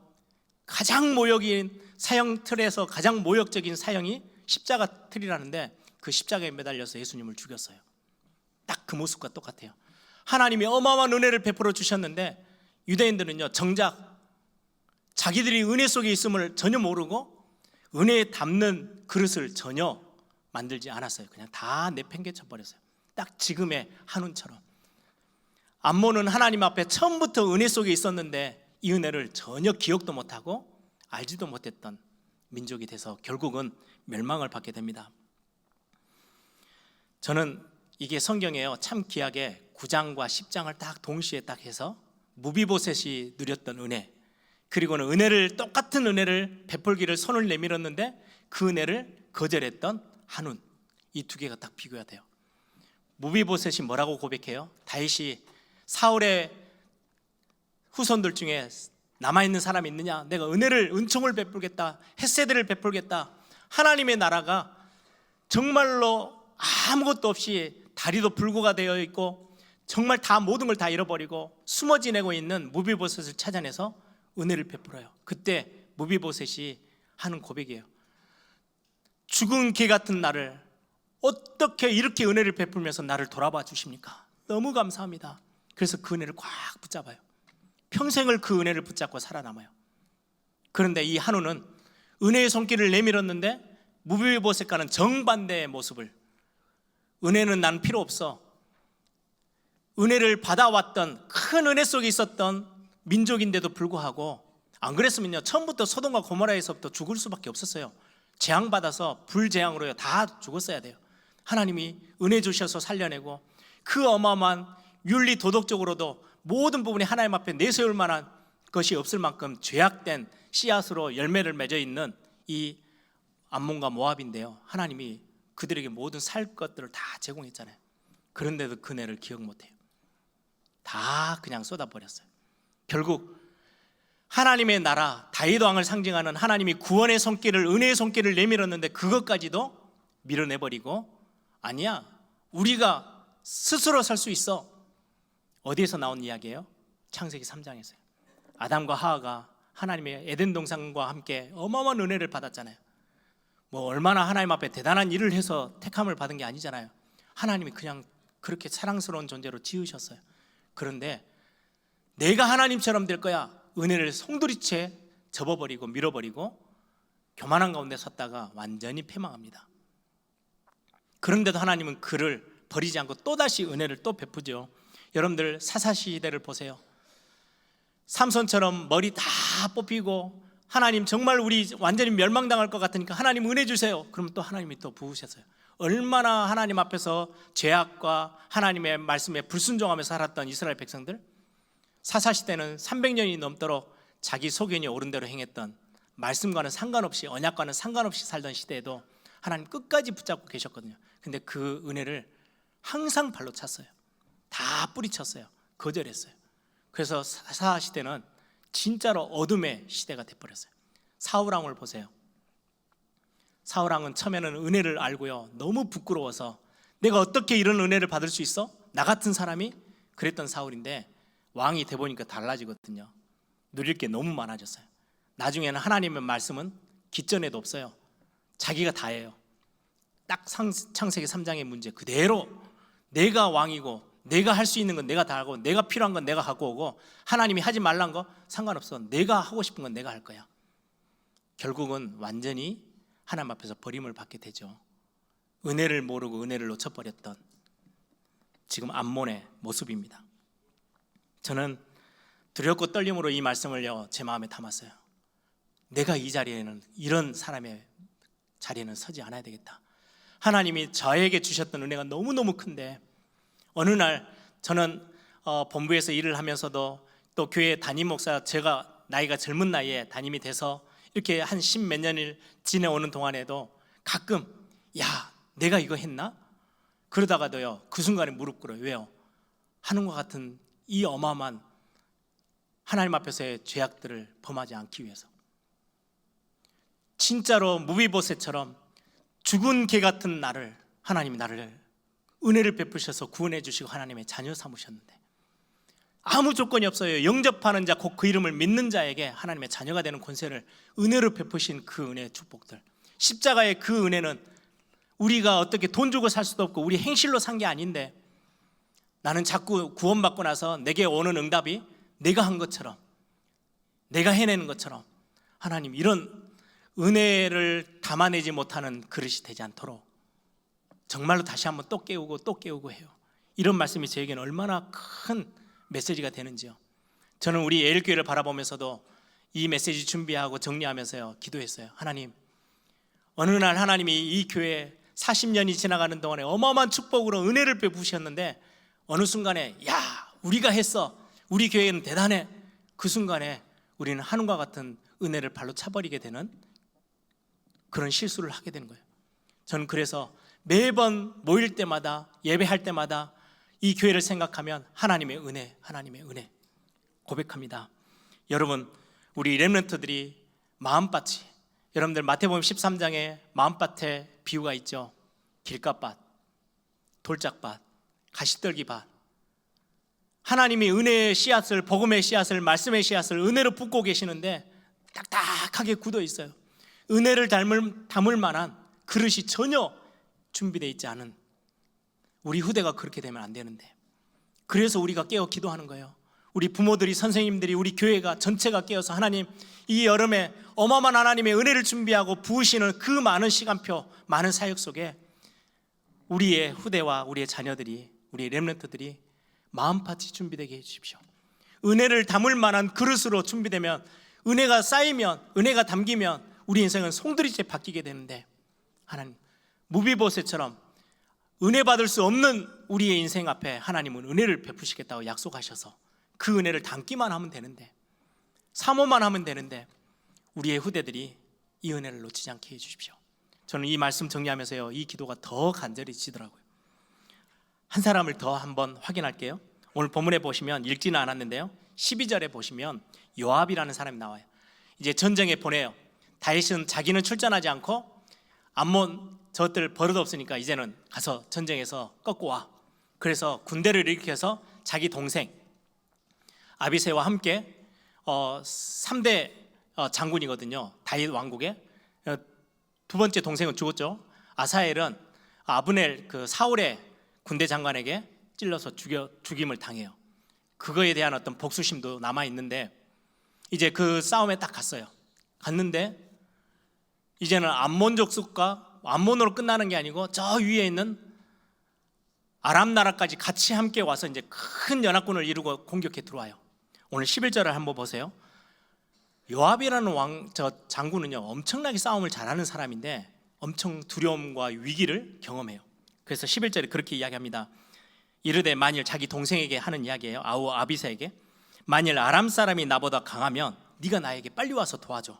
Speaker 2: 가장 모욕인 사형 틀에서 가장 모욕적인 사형이 십자가 틀이라는데 그 십자가에 매달려서 예수님을 죽였어요. 딱 그 모습과 똑같아요. 하나님이 어마어마한 은혜를 베풀어 주셨는데 유대인들은요, 정작 자기들이 은혜 속에 있음을 전혀 모르고 은혜에 담는 그릇을 전혀 만들지 않았어요. 그냥 다 내팽개쳐 버렸어요. 딱 지금의 한운처럼. 암몬은 하나님 앞에 처음부터 은혜 속에 있었는데 이 은혜를 전혀 기억도 못하고 알지도 못했던 민족이 돼서 결국은 멸망을 받게 됩니다. 저는 이게 성경에요, 참 귀하게 9장과 10장을 딱 동시에 딱 해서 무비보셋이 누렸던 은혜, 그리고는 똑같은 은혜를 베풀기를 손을 내밀었는데 그 은혜를 거절했던 한운, 이 두 개가 딱 비교가 돼요. 무비보셋이 뭐라고 고백해요? 다윗이 사울의 후손들 중에 남아있는 사람이 있느냐, 내가 은총을 베풀겠다, 헷세드를 베풀겠다, 하나님의 나라가 정말로 아무것도 없이 다리도 불구가 되어 있고 정말 다 모든 걸 다 잃어버리고 숨어 지내고 있는 무비보셋을 찾아내서 은혜를 베풀어요. 그때 무비보셋이 하는 고백이에요. 죽은 개 같은 나를 어떻게 이렇게 은혜를 베풀면서 나를 돌아봐 주십니까? 너무 감사합니다. 그래서 그 은혜를 꽉 붙잡아요. 평생을 그 은혜를 붙잡고 살아남아요. 그런데 이 한우는 은혜의 손길을 내밀었는데 무비보셋과는 정반대의 모습을, 은혜는 난 필요 없어, 은혜를 받아왔던 큰 은혜 속에 있었던 민족인데도 불구하고 안 그랬으면요 처음부터 소돔과 고모라에서부터 죽을 수밖에 없었어요. 재앙받아서 불재앙으로요 다 죽었어야 돼요. 하나님이 은혜 주셔서 살려내고 그 어마어마한 윤리 도덕적으로도 모든 부분이 하나님 앞에 내세울 만한 것이 없을 만큼 죄악된 씨앗으로 열매를 맺어 있는 이 암몬과 모압인데요, 하나님이 그들에게 모든 살 것들을 다 제공했잖아요. 그런데도 그 은혜를 기억 못해요. 다 그냥 쏟아버렸어요. 결국 하나님의 나라 다윗 왕을 상징하는 하나님이 구원의 손길을, 은혜의 손길을 내밀었는데 그것까지도 밀어내버리고, 아니야 우리가 스스로 설 수 있어. 어디에서 나온 이야기예요? 창세기 3장에서요. 아담과 하와가 하나님의 에덴 동산과 함께 어마어마한 은혜를 받았잖아요. 뭐 얼마나 하나님 앞에 대단한 일을 해서 택함을 받은 게 아니잖아요. 하나님이 그냥 그렇게 사랑스러운 존재로 지으셨어요. 그런데 내가 하나님처럼 될 거야, 은혜를 송두리째 접어버리고 밀어버리고 교만한 가운데 섰다가 완전히 패망합니다. 그런데도 하나님은 그를 버리지 않고 또다시 은혜를 또 베푸죠. 여러분들 사사시대를 보세요. 삼손처럼 머리 다 뽑히고 하나님 정말 우리 완전히 멸망당할 것 같으니까 하나님 은혜 주세요. 그러면 또 하나님이 또 부으셨어요. 얼마나 하나님 앞에서 죄악과 하나님의 말씀에 불순종하며 살았던 이스라엘 백성들, 사사시대는 300년이 넘도록 자기 소견이 옳은 대로 행했던, 말씀과는 상관없이, 언약과는 상관없이 살던 시대에도 하나님 끝까지 붙잡고 계셨거든요. 근데 그 은혜를 항상 발로 찼어요. 다 뿌리쳤어요. 거절했어요. 그래서 사사시대는 진짜로 어둠의 시대가 돼버렸어요. 사울왕을 보세요. 사울왕은 처음에는 은혜를 알고요, 너무 부끄러워서 내가 어떻게 이런 은혜를 받을 수 있어? 나 같은 사람이? 그랬던 사울인데 왕이 돼보니까 달라지거든요. 누릴 게 너무 많아졌어요. 나중에는 하나님의 말씀은 기전에도 없어요. 자기가 다 해요. 딱 창세기 3장의 문제 그대로 내가 왕이고 내가 할 수 있는 건 내가 다 하고 내가 필요한 건 내가 갖고 오고 하나님이 하지 말란 거 상관없어. 내가 하고 싶은 건 내가 할 거야. 결국은 완전히 하나님 앞에서 버림을 받게 되죠. 은혜를 모르고 은혜를 놓쳐버렸던 지금 암몬의 모습입니다. 저는 두렵고 떨림으로 이 말씀을요 제 마음에 담았어요. 내가 이 자리에는, 이런 사람의 자리에는 서지 않아야 되겠다. 하나님이 저에게 주셨던 은혜가 너무너무 큰데, 어느 날 저는 본부에서 일을 하면서도 또 교회 담임 목사, 제가 나이가 젊은 나이에 담임이 돼서 이렇게 한 10몇 년을 지내오는 동안에도 가끔 야 내가 이거 했나? 그러다가도요 그 순간에 무릎 꿇어요. 왜요? 하는과 같은 이 어마어마한 하나님 앞에서의 죄악들을 범하지 않기 위해서. 진짜로 무비보셋처럼 죽은 개 같은 나를 하나님이 나를 은혜를 베푸셔서 구원해 주시고 하나님의 자녀 삼으셨는데, 아무 조건이 없어요. 영접하는 자, 곧 그 이름을 믿는 자에게 하나님의 자녀가 되는 권세를, 은혜로 베푸신 그 은혜의 축복들, 십자가의 그 은혜는 우리가 어떻게 돈 주고 살 수도 없고 우리 행실로 산 게 아닌데, 나는 자꾸 구원받고 나서 내게 오는 응답이 내가 한 것처럼, 내가 해내는 것처럼, 하나님 이런 은혜를 담아내지 못하는 그릇이 되지 않도록 정말로 다시 한번 또 깨우고 또 깨우고 해요. 이런 말씀이 저에게는 얼마나 큰 메시지가 되는지요. 저는 우리 예일교회를 바라보면서도 이 메시지 준비하고 정리하면서요 기도했어요. 하나님, 어느 날 하나님이 이 교회에 40년이 지나가는 동안에 어마어마한 축복으로 은혜를 베푸셨는데, 어느 순간에 야 우리가 했어, 우리 교회는 대단해, 그 순간에 우리는 하늘과 같은 은혜를 발로 차버리게 되는 그런 실수를 하게 되는 거예요. 저는 그래서 매번 모일 때마다, 예배할 때마다 이 교회를 생각하면 하나님의 은혜, 하나님의 은혜 고백합니다. 여러분, 우리 렘넌트들이 마음밭이, 여러분들 마태복음 13장에 마음밭의 비유가 있죠. 길가밭, 돌짝밭, 가시떨기밭. 하나님이 은혜의 씨앗을, 복음의 씨앗을, 말씀의 씨앗을 은혜로 붓고 계시는데 딱딱하게 굳어 있어요. 은혜를 담을 만한 그릇이 전혀 준비되어 있지 않은 우리 후대가 그렇게 되면 안 되는데, 그래서 우리가 깨어 기도하는 거예요. 우리 부모들이, 선생님들이, 우리 교회가 전체가 깨어서 하나님, 이 여름에 어마어마한 하나님의 은혜를 준비하고 부으시는 그 많은 시간표, 많은 사역 속에 우리의 후대와 우리의 자녀들이, 우리의 렘넌트들이 마음밭이 준비되게 해주십시오. 은혜를 담을 만한 그릇으로 준비되면 은혜가 쌓이면, 은혜가 담기면 우리 인생은 송두리째 바뀌게 되는데, 하나님 무비보셋처럼 은혜 받을 수 없는 우리의 인생 앞에 하나님은 은혜를 베푸시겠다고 약속하셔서 그 은혜를 담기만 하면 되는데, 사모만 하면 되는데, 우리의 후대들이 이 은혜를 놓치지 않게 해주십시오. 저는 이 말씀 정리하면서요, 이 기도가 더 간절해지더라고요. 한 사람을 더 한번 확인할게요. 오늘 본문에 보시면, 읽지는 않았는데요, 12절에 보시면 요압이라는 사람이 나와요. 이제 전쟁에 보내요. 다윗은 자기는 출전하지 않고 암몬 저것들 버릇 없으니까 이제는 가서 전쟁에서 꺾고 와. 그래서 군대를 일으켜서 자기 동생 아비새와 함께 3대 장군이거든요. 다윗 왕국에 두 번째 동생은 죽었죠. 아사엘은 아브넬 그 사울의 군대 장관에게 찔러서 죽임을 당해요. 그거에 대한 어떤 복수심도 남아 있는데, 이제 그 싸움에 딱 갔어요. 갔는데 이제는 암몬 족속과 암몬으로 끝나는 게 아니고 저 위에 있는 아람 나라까지 같이 함께 와서 이제 큰 연합군을 이루고 공격해 들어와요. 오늘 11절을 한번 보세요. 요압이라는 저 장군은요, 엄청나게 싸움을 잘하는 사람인데 엄청 두려움과 위기를 경험해요. 그래서 11절에 그렇게 이야기합니다. 이르되, 만일 자기 동생에게 하는 이야기예요. 아비새에게, 만일 아람 사람이 나보다 강하면 네가 나에게 빨리 와서 도와줘.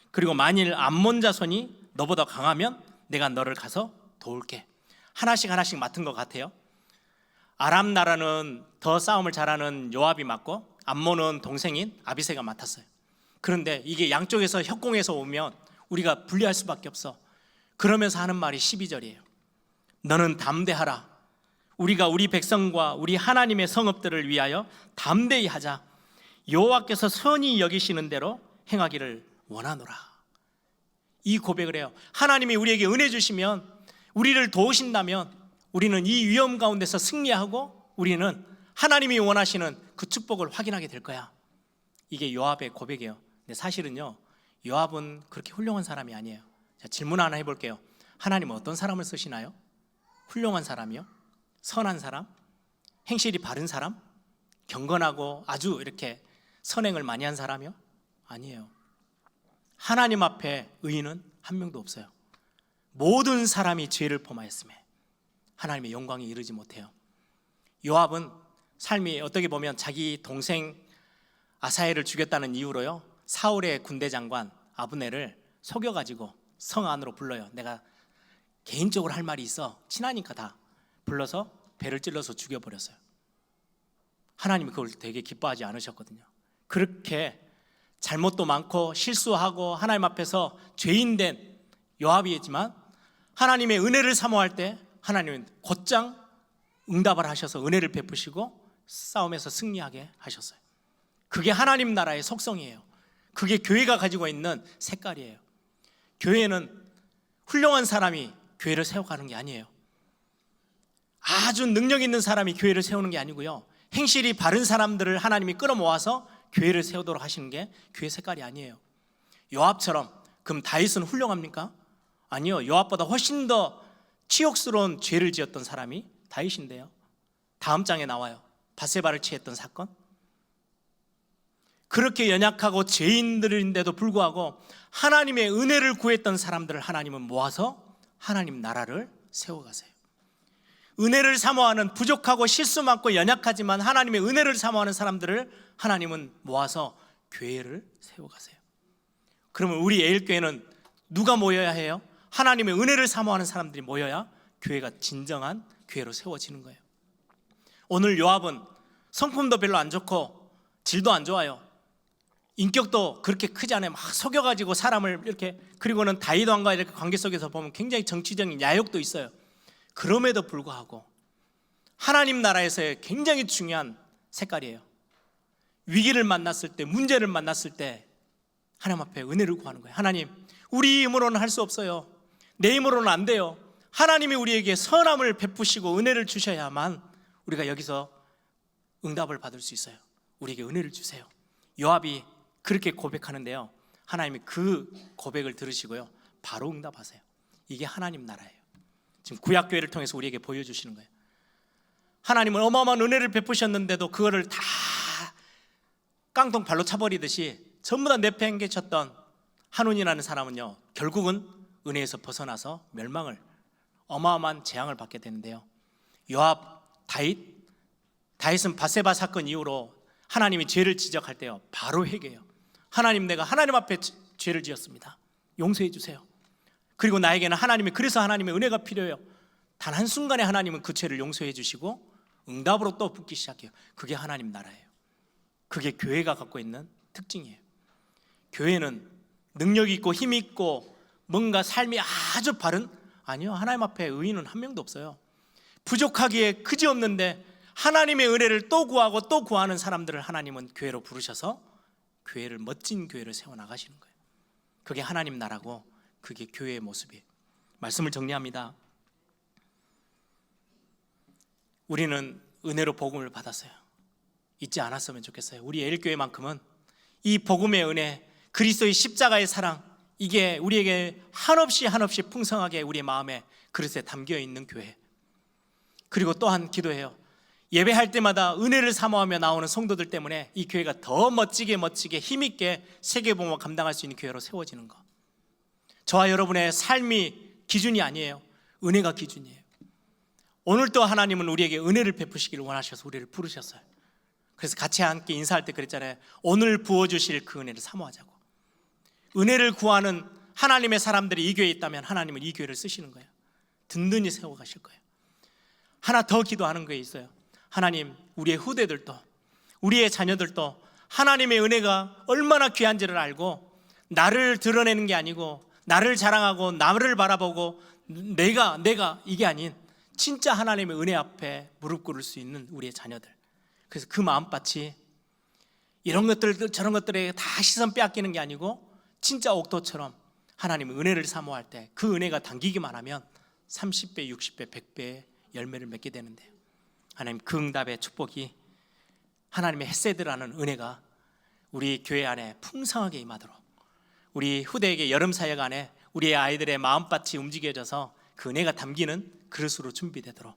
Speaker 2: 그리고 만일 암몬 자손이 너보다 강하면 내가 너를 가서 도울게. 하나씩 하나씩 맡은 것 같아요. 아람 나라는 더 싸움을 잘하는 요압이 맡고, 암몬은 동생인 아비새가 맡았어요. 그런데 이게 양쪽에서 협공해서 오면 우리가 불리할 수밖에 없어. 그러면서 하는 말이 12절이에요. 너는 담대하라. 우리가 우리 백성과 우리 하나님의 성읍들을 위하여 담대히 하자. 여호와께서 선히 여기시는 대로 행하기를 원하노라. 이 고백을 해요. 하나님이 우리에게 은혜 주시면, 우리를 도우신다면 우리는 이 위험 가운데서 승리하고 우리는 하나님이 원하시는 그 축복을 확인하게 될 거야. 이게 요압의 고백이에요. 근데 사실은요, 요압은 그렇게 훌륭한 사람이 아니에요. 자, 질문 하나 해볼게요. 하나님은 어떤 사람을 쓰시나요? 훌륭한 사람이요? 선한 사람? 행실이 바른 사람? 경건하고 아주 이렇게 선행을 많이 한 사람이요? 아니에요. 하나님 앞에 의인은 한 명도 없어요. 모든 사람이 죄를 범하였음에 하나님의 영광에 이르지 못해요. 요압은 삶이 어떻게 보면 자기 동생 아사엘을 죽였다는 이유로요, 사울의 군대 장관 아브넬을 속여가지고 성 안으로 불러요. 내가 개인적으로 할 말이 있어. 친하니까 다 불러서 배를 찔러서 죽여버렸어요. 하나님이 그걸 되게 기뻐하지 않으셨거든요. 그렇게 잘못도 많고 실수하고 하나님 앞에서 죄인된 요압이지만 하나님의 은혜를 사모할 때 하나님은 곧장 응답을 하셔서 은혜를 베푸시고 싸움에서 승리하게 하셨어요. 그게 하나님 나라의 속성이에요. 그게 교회가 가지고 있는 색깔이에요. 교회는 훌륭한 사람이 교회를 세워가는 게 아니에요. 아주 능력 있는 사람이 교회를 세우는 게 아니고요, 행실이 바른 사람들을 하나님이 끌어모아서 교회를 세우도록 하시는 게 교회 색깔이 아니에요. 요압처럼. 그럼 다윗은 훌륭합니까? 아니요. 요압보다 훨씬 더 치욕스러운 죄를 지었던 사람이 다윗인데요. 다음 장에 나와요. 밧세바를 취했던 사건. 그렇게 연약하고 죄인들인데도 불구하고 하나님의 은혜를 구했던 사람들을 하나님은 모아서 하나님 나라를 세워가세요. 은혜를 사모하는, 부족하고 실수 많고 연약하지만 하나님의 은혜를 사모하는 사람들을 하나님은 모아서 교회를 세워가세요. 그러면 우리 에일교회는 누가 모여야 해요? 하나님의 은혜를 사모하는 사람들이 모여야 교회가 진정한 교회로 세워지는 거예요. 오늘 요압은 성품도 별로 안 좋고 질도 안 좋아요. 인격도 그렇게 크지 않아요. 막 속여가지고 사람을 이렇게, 그리고는 다윗 왕과 이렇게 관계 속에서 보면 굉장히 정치적인 야욕도 있어요. 그럼에도 불구하고 하나님 나라에서의 굉장히 중요한 색깔이에요. 위기를 만났을 때, 문제를 만났을 때 하나님 앞에 은혜를 구하는 거예요. 하나님, 우리 힘으로는 할 수 없어요. 내 힘으로는 안 돼요. 하나님이 우리에게 선함을 베푸시고 은혜를 주셔야만 우리가 여기서 응답을 받을 수 있어요. 우리에게 은혜를 주세요. 요압이 그렇게 고백하는데요, 하나님이 그 고백을 들으시고요, 바로 응답하세요. 이게 하나님 나라예요. 지금 구약교회를 통해서 우리에게 보여주시는 거예요. 하나님은 어마어마한 은혜를 베푸셨는데도 그거를 다 깡통 발로 차버리듯이 전부 다 내팽개쳤던 한운이라는 사람은요, 결국은 은혜에서 벗어나서 멸망을, 어마어마한 재앙을 받게 되는데요. 요압, 다윗은 바세바 사건 이후로 하나님이 죄를 지적할 때요, 바로 회개해요. 하나님, 내가 하나님 앞에 죄를 지었습니다. 용서해 주세요. 그리고 나에게는 그래서 하나님의 은혜가 필요해요. 단 한순간에 하나님은 그 죄를 용서해 주시고 응답으로 또 붙기 시작해요. 그게 하나님 나라예요. 그게 교회가 갖고 있는 특징이에요. 교회는 능력 있고 힘 있고 뭔가 삶이 아주 바른, 아니요, 하나님 앞에 의인은 한 명도 없어요. 부족하기에 그지없는데 하나님의 은혜를 또 구하고 또 구하는 사람들을 하나님은 교회로 부르셔서 교회를, 멋진 교회를 세워나가시는 거예요. 그게 하나님 나라고, 그게 교회의 모습이에요. 말씀을 정리합니다. 우리는 은혜로 복음을 받았어요. 잊지 않았으면 좋겠어요. 우리 애일교회만큼은 이 복음의 은혜, 그리스도의 십자가의 사랑, 이게 우리에게 한없이 풍성하게 우리의 마음에 그릇에 담겨 있는 교회. 그리고 또한 기도해요. 예배할 때마다 은혜를 사모하며 나오는 성도들 때문에 이 교회가 더 멋지게 힘있게 세계복음을 감당할 수 있는 교회로 세워지는 것. 저와 여러분의 삶이 기준이 아니에요. 은혜가 기준이에요. 오늘도 하나님은 우리에게 은혜를 베푸시기를 원하셔서 우리를 부르셨어요. 그래서 같이 함께 인사할 때 그랬잖아요. 오늘 부어주실 그 은혜를 사모하자고. 은혜를 구하는 하나님의 사람들이 이 교회에 있다면 하나님은 이 교회를 쓰시는 거예요. 든든히 세워가실 거예요. 하나 더 기도하는 게 있어요. 하나님, 우리의 후대들도, 우리의 자녀들도 하나님의 은혜가 얼마나 귀한지를 알고, 나를 드러내는 게 아니고 나를 자랑하고 나를 바라보고 내가 이게 아닌 진짜 하나님의 은혜 앞에 무릎 꿇을 수 있는 우리의 자녀들. 그래서 그 마음밭이 이런 것들 저런 것들에 다 시선 빼앗기는 게 아니고 진짜 옥토처럼 하나님의 은혜를 사모할 때 그 은혜가 당기기만 하면 30배, 60배, 100배의 열매를 맺게 되는데요. 하나님, 그 응답의 축복이, 하나님의 헷세드라는 은혜가 우리 교회 안에 풍성하게 임하도록, 우리 후대에게 여름 사역 안에 우리의 아이들의 마음밭이 움직여져서 그 은혜가 담기는 그릇으로 준비되도록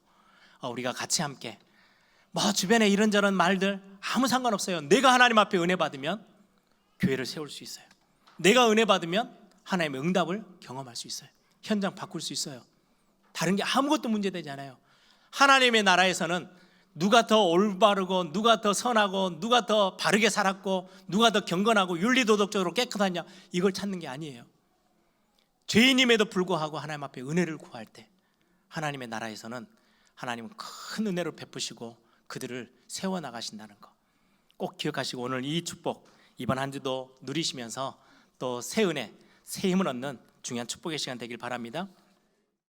Speaker 2: 우리가 같이 함께, 주변에 이런저런 말들 아무 상관없어요. 내가 하나님 앞에 은혜 받으면 교회를 세울 수 있어요. 내가 은혜 받으면 하나님의 응답을 경험할 수 있어요. 현장 바꿀 수 있어요. 다른 게 아무것도 문제되지 않아요. 하나님의 나라에서는 누가 더 올바르고 누가 더 선하고 누가 더 바르게 살았고 누가 더 경건하고 윤리도덕적으로 깨끗하냐, 이걸 찾는 게 아니에요. 죄인임에도 불구하고 하나님 앞에 은혜를 구할 때 하나님의 나라에서는 하나님은 큰 은혜를 베푸시고 그들을 세워나가신다는 거 꼭 기억하시고, 오늘 이 축복 이번 한 주도 누리시면서 또 새 은혜, 새 힘을 얻는 중요한 축복의 시간 되길 바랍니다.